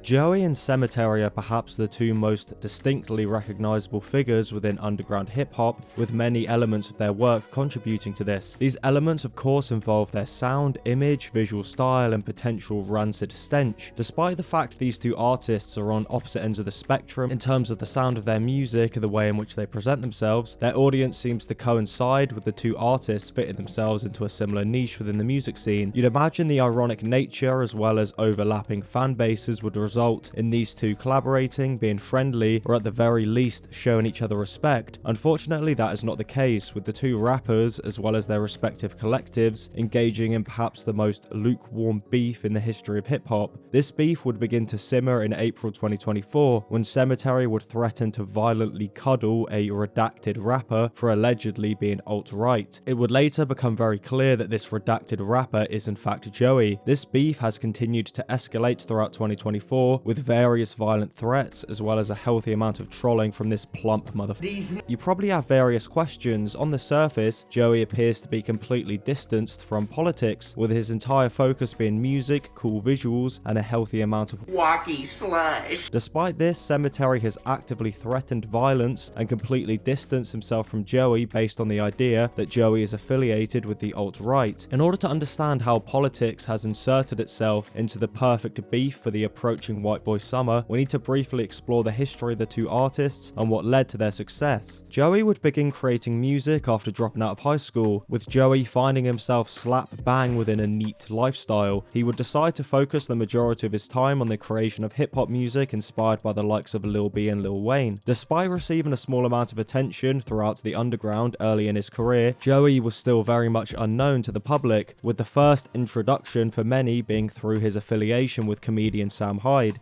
Joeyy and Sematary are perhaps the two most distinctly recognizable figures within underground hip-hop, with many elements of their work contributing to this. These elements of course involve their sound, image, visual style, and potential rancid stench. Despite the fact these two artists are on opposite ends of the spectrum in terms of the sound of their music and the way in which they present themselves, their audience seems to coincide, with the two artists fitting themselves into a similar niche within the music scene. You'd imagine the ironic nature as well as overlapping fan bases would result in these two collaborating, being friendly, or at the very least showing each other respect. Unfortunately, that is not the case, with the two rappers as well as their respective collectives engaging in perhaps the most lukewarm beef in the history of hip-hop. This beef would begin to simmer in April 2024 when Sematary would threaten to violently cuddle a redacted rapper for allegedly being alt-right. It would later become very clear that this redacted rapper is in fact Joeyy. This beef has continued to escalate throughout 2024 with various violent threats as well as a healthy amount of trolling from this plump motherfucker. You probably have various questions. On the surface, Joeyy appears to be completely distanced from politics, with his entire focus being music, cool visuals, and a healthy amount of wacky slash. Despite this, Sematary has actively threatened violence and completely distanced himself from Joeyy based on the idea that Joeyy is affiliated with the alt-right. In order to understand how politics has inserted itself into the perfect beef for the approaching white boy summer, we need to briefly explore the history of the two artists and what led to their success. Joeyy would begin creating music after dropping out of high school, with Joeyy finding himself slap bang within a neat lifestyle. He would decide to focus the majority of his time on the creation of hip-hop music inspired by the likes of Lil B and Lil Wayne. Despite receiving a small amount of attention throughout the underground early in his career, Joeyy was still very much unknown to the public, with the first introduction for many being through his affiliation with comedian Sam Hyde.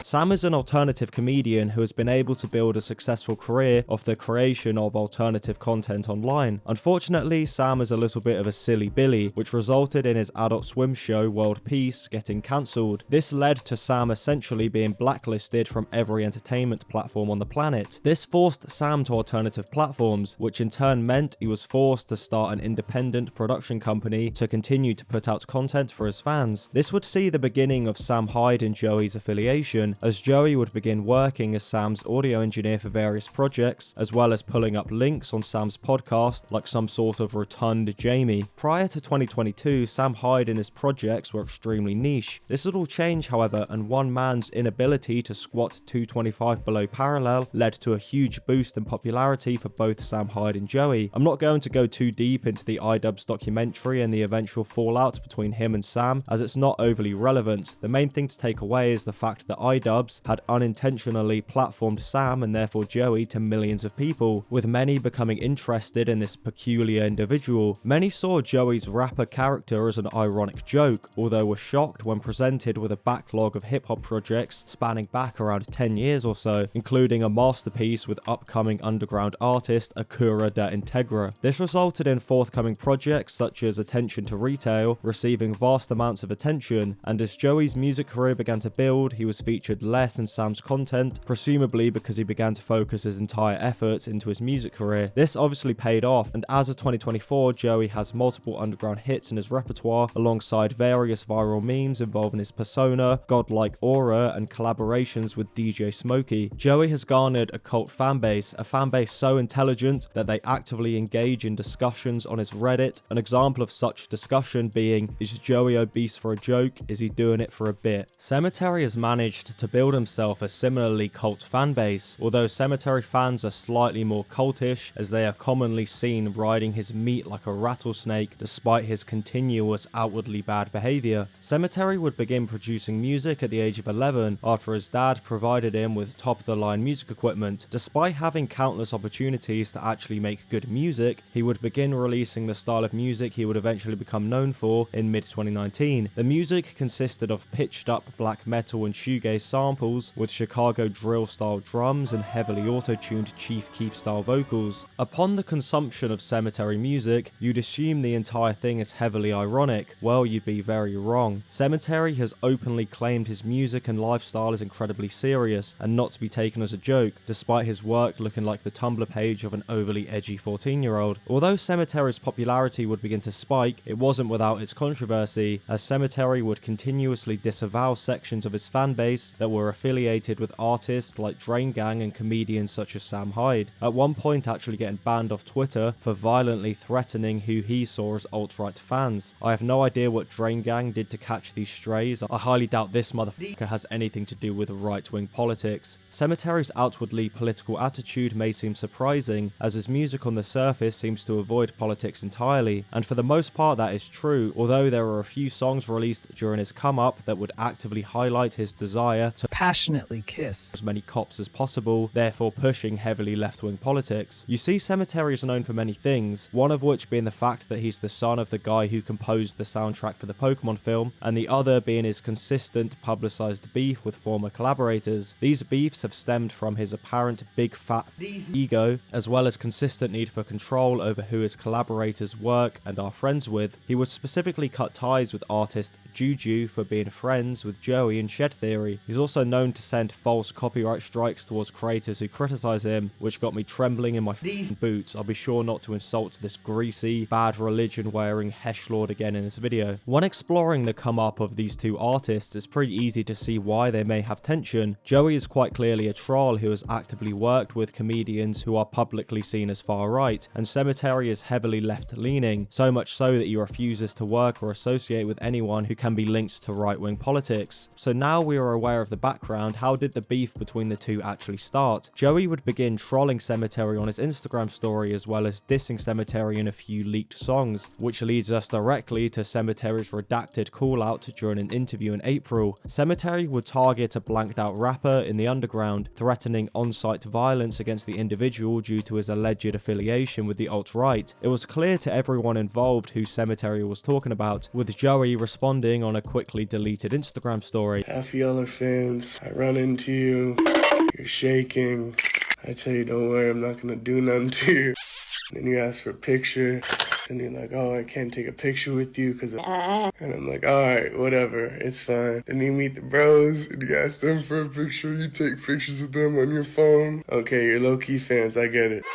Sam is an alternative comedian who has been able to build a successful career off the creation of alternative content online. Unfortunately, Sam is a little bit of a silly Billy, which resulted in his Adult Swim show World Peace getting cancelled. This led to Sam essentially being blacklisted from every entertainment platform on the planet. This forced Sam to alternative platforms, which in turn meant he was forced to start an independent production company to continue to put out content for his fans. This would see the beginning of Sam Hyde and Joey's affiliation, as Joeyy would begin working as Sam's audio engineer for various projects, as well as pulling up links on Sam's podcast like some sort of rotund Jamie. Prior to 2022, Sam Hyde and his projects were extremely niche. This would all change, however, and one man's inability to squat 225 below parallel led to a huge boost in popularity for both Sam Hyde and Joeyy. I'm not going to go too deep into the iDubbbz documentary and the eventual fallout between him and Sam, as it's not overly relevant. The main thing to take away is the fact that iDubbbz had unintentionally platformed Sam and therefore Joeyy to millions of people, with many becoming interested in this peculiar individual. Many saw Joey's rapper character as an ironic joke, although were shocked when presented with a backlog of hip-hop projects spanning back around 10 years or so, including a masterpiece with upcoming underground artist Akura da Integra. This resulted in forthcoming projects such as Attention to Retail receiving vast amounts of attention, and as Joey's music career began to build, he was featured less in Sam's content, presumably because he began to focus his entire efforts into his music career. This obviously paid off, and as of 2024, Joeyy has multiple underground hits in his repertoire, alongside various viral memes involving his persona, godlike aura, and collaborations with DJ Smokey. Joeyy has garnered a cult fanbase, a fanbase so intelligent that they actively engage in discussions on his Reddit, an example of such discussion being, is Joeyy obese for a joke? Is he doing it for a bit? Sematary has managed to build himself a similarly cult fanbase, although Sematary fans are slightly more cultish, as they are commonly seen riding his meat like a rattlesnake despite his continuous outwardly bad behavior. Sematary would begin producing music at the age of 11 after his dad provided him with top-of-the-line music equipment. Despite having countless opportunities to actually make good music, he would begin releasing the style of music he would eventually become known for in mid-2019. The music consisted of pitched-up black metal and shoegaze samples with Chicago drill-style drums and heavily auto-tuned Chief Keef-style vocals. Upon the consumption of Sematary music, you'd assume the entire thing is heavily ironic. Well, you'd be very wrong. Sematary has openly claimed his music and lifestyle is incredibly serious and not to be taken as a joke, despite his work looking like the Tumblr page of an overly edgy 14-year-old. Although Sematary's popularity would begin to spike, it wasn't without its controversy, as Sematary would continuously disavow sections of his fanbase MySpace that were affiliated with artists like Drain Gang and comedians such as Sam Hyde, at one point actually getting banned off Twitter for violently threatening who he saw as alt-right fans. I have no idea what Drain Gang did to catch these strays. I highly doubt this motherfucker has anything to do with right-wing politics. Sematary's outwardly political attitude may seem surprising, as his music on the surface seems to avoid politics entirely, and for the most part that is true, although there are a few songs released during his come-up that would actively highlight his desire to passionately kiss as many cops as possible, therefore pushing heavily left-wing politics. You see, Sematary is known for many things, one of which being the fact that he's the son of the guy who composed the soundtrack for the Pokemon film, and the other being his consistent publicized beef with former collaborators. These beefs have stemmed from his apparent big fat ego, as well as consistent need for control over who his collaborators work and are friends with. He would specifically cut ties with artist Juju for being friends with Joey and Shed Theory. He's also known to send false copyright strikes towards creators who criticize him, which got me trembling in my boots. I'll be sure not to insult this greasy, bad religion wearing Heshlord again in this video. When exploring the come up of these two artists, it's pretty easy to see why they may have tension. Joey is quite clearly a troll who has actively worked with comedians who are publicly seen as far right, and Sematary is heavily left leaning, so much so that he refuses to work or associate with anyone who can be linked to right-wing politics. So now we are aware of the background, how did the beef between the two actually start? Joey would begin trolling Sematary on his Instagram story, as well as dissing Sematary in a few leaked songs, which leads us directly to Sematary's redacted call-out during an interview in April. Sematary would target a blanked-out rapper in the underground, threatening on-site violence against the individual due to his alleged affiliation with the alt-right. It was clear to everyone involved who Sematary was talking about, with Joey responding on a quickly deleted Instagram story. Half of y'all are fans. I run into you. You're shaking. I tell you, don't worry, I'm not gonna do nothing to you. Then you ask for a picture. And you're like, oh, I can't take a picture with you because and I'm like, all right, whatever, it's fine. Then you meet the bros and you ask them for a picture. You take pictures with them on your phone. Okay, you're low-key fans, I get it.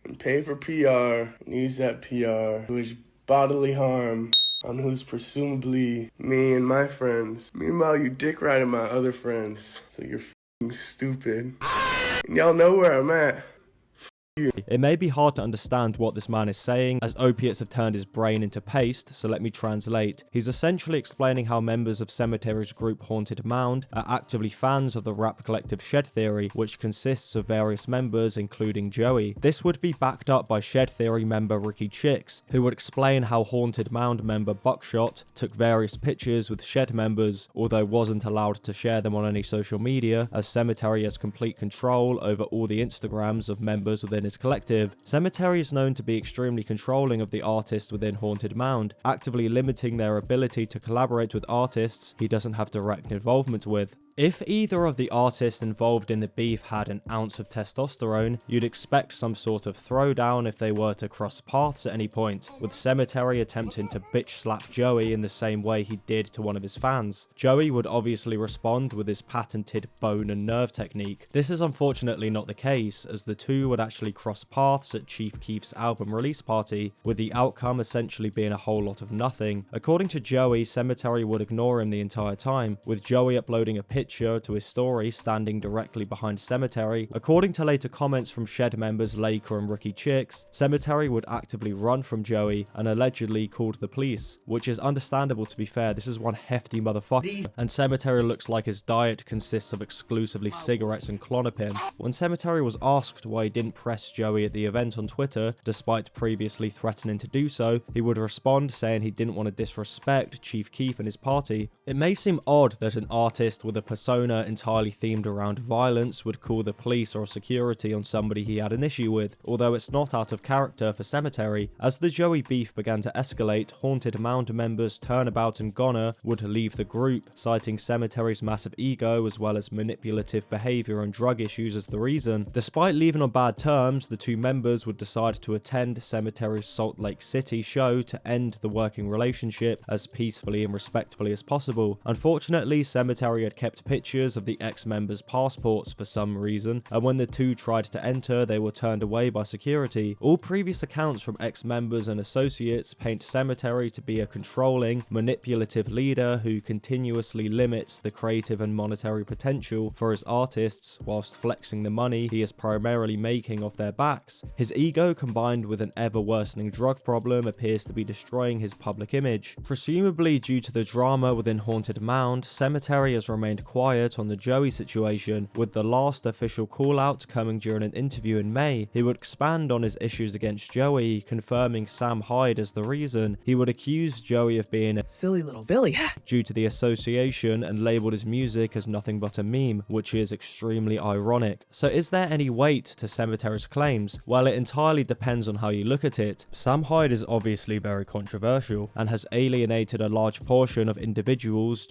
And pay for PR and use that PR to wish bodily harm on who's presumably me and my friends. Meanwhile, you dick riding my other friends. So you're f***ing stupid. And y'all know where I'm at. It may be hard to understand what this man is saying, as opiates have turned his brain into paste, so let me translate. He's essentially explaining how members of Sematary's group Haunted Mound are actively fans of the rap collective Shed Theory, which consists of various members including Joey. This would be backed up by Shed Theory member Ricky Chicks, who would explain how Haunted Mound member Buckshot took various pictures with Shed members, although wasn't allowed to share them on any social media, as Sematary has complete control over all the Instagrams of members within his collective. Sematary is known to be extremely controlling of the artists within Haunted Mound, actively limiting their ability to collaborate with artists he doesn't have direct involvement with. If either of the artists involved in the beef had an ounce of testosterone, you'd expect some sort of throwdown if they were to cross paths at any point, with Sematary attempting to bitch slap Joey in the same way he did to one of his fans. Joey would obviously respond with his patented bone and nerve technique. This is unfortunately not the case, as the two would actually cross paths at Chief Keef's album release party, with the outcome essentially being a whole lot of nothing. According to Joey, Sematary would ignore him the entire time, with Joey uploading a picture to his story standing directly behind Sematary. According to later comments from Shed members Laker and Ricky Chicks, Sematary would actively run from Joey and allegedly called the police, which is understandable. To be fair, this is one hefty motherfucker, and Sematary looks like his diet consists of exclusively cigarettes and Klonopin. When Sematary was asked why he didn't press Joey at the event on Twitter, despite previously threatening to do so, he would respond saying he didn't want to disrespect Chief Keef and his party. It may seem odd that an artist with a persona entirely themed around violence would call the police or security on somebody he had an issue with, although it's not out of character for Sematary. As the Joey beef began to escalate, Haunted Mound members Turnabout and Goner would leave the group, citing Sematary's massive ego as well as manipulative behavior and drug issues as the reason. Despite leaving on bad terms, the two members would decide to attend Sematary's Salt Lake City show to end the working relationship as peacefully and respectfully as possible. Unfortunately, Sematary had kept pictures of the ex-members' passports for some reason, and when the two tried to enter, they were turned away by security. All previous accounts from ex-members and associates paint Sematary to be a controlling, manipulative leader who continuously limits the creative and monetary potential for his artists whilst flexing the money he is primarily making off their backs. His ego, combined with an ever-worsening drug problem, appears to be destroying his public image. Presumably due to the drama within Haunted Mound, Sematary has remained quiet on the Joeyy situation, with the last official call-out coming during an interview in May. He would expand on his issues against Joeyy, confirming Sam Hyde as the reason. He would accuse Joeyy of being a silly little Billy due to the association and labeled his music as nothing but a meme, which is extremely ironic. So is there any weight to Sematary's claims? Well, it entirely depends on how you look at it. Sam Hyde is obviously very controversial and has alienated a large portion of individuals.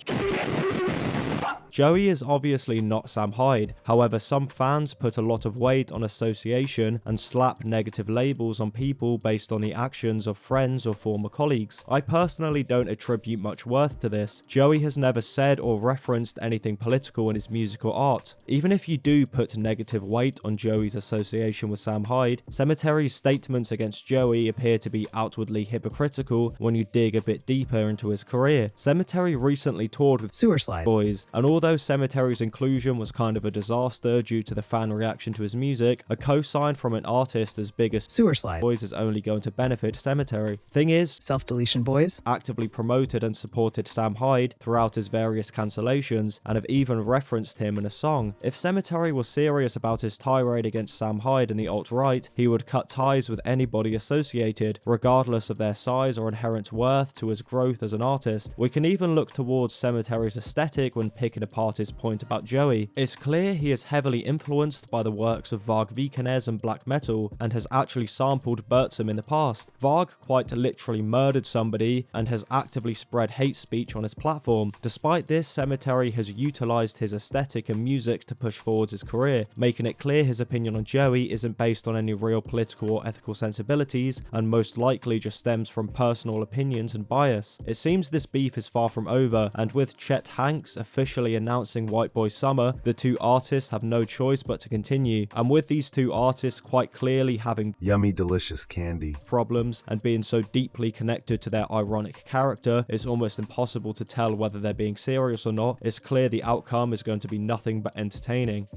Joeyy is obviously not Sam Hyde, however some fans put a lot of weight on association and slap negative labels on people based on the actions of friends or former colleagues. I personally don't attribute much worth to this. Joeyy has never said or referenced anything political in his musical art. Even if you do put negative weight on Joey's association with Sam Hyde, Sematary's statements against Joeyy appear to be outwardly hypocritical when you dig a bit deeper into his career. Sematary recently toured with Sewer Slide Boys, and although Sematary's inclusion was kind of a disaster due to the fan reaction to his music, a co-sign from an artist as big as Sewer Slide Boys is only going to benefit Sematary. Thing is, Self-Deletion Boys actively promoted and supported Sam Hyde throughout his various cancellations and have even referenced him in a song. If Sematary was serious about his tirade against Sam Hyde and the alt-right, he would cut ties with anybody associated, regardless of their size or inherent worth to his growth as an artist. We can even look towards Sematary's aesthetic when picking apart his point about Joeyy. It's clear he is heavily influenced by the works of Varg Vikernes and black metal, and has actually sampled Bertram in the past. Varg quite literally murdered somebody and has actively spread hate speech on his platform. Despite this, Sematary has utilized his aesthetic and music to push forward his career, making it clear his opinion on Joeyy isn't based on any real political or ethical sensibilities, and most likely just stems from personal opinions and bias. It seems this beef is far from over, and with Chet Hanks officially announcing White Boy Summer, the two artists have no choice but to continue. And with these two artists quite clearly having yummy delicious candy problems and being so deeply connected to their ironic character, it's almost impossible to tell whether they're being serious or not. It's clear the outcome is going to be nothing but entertaining.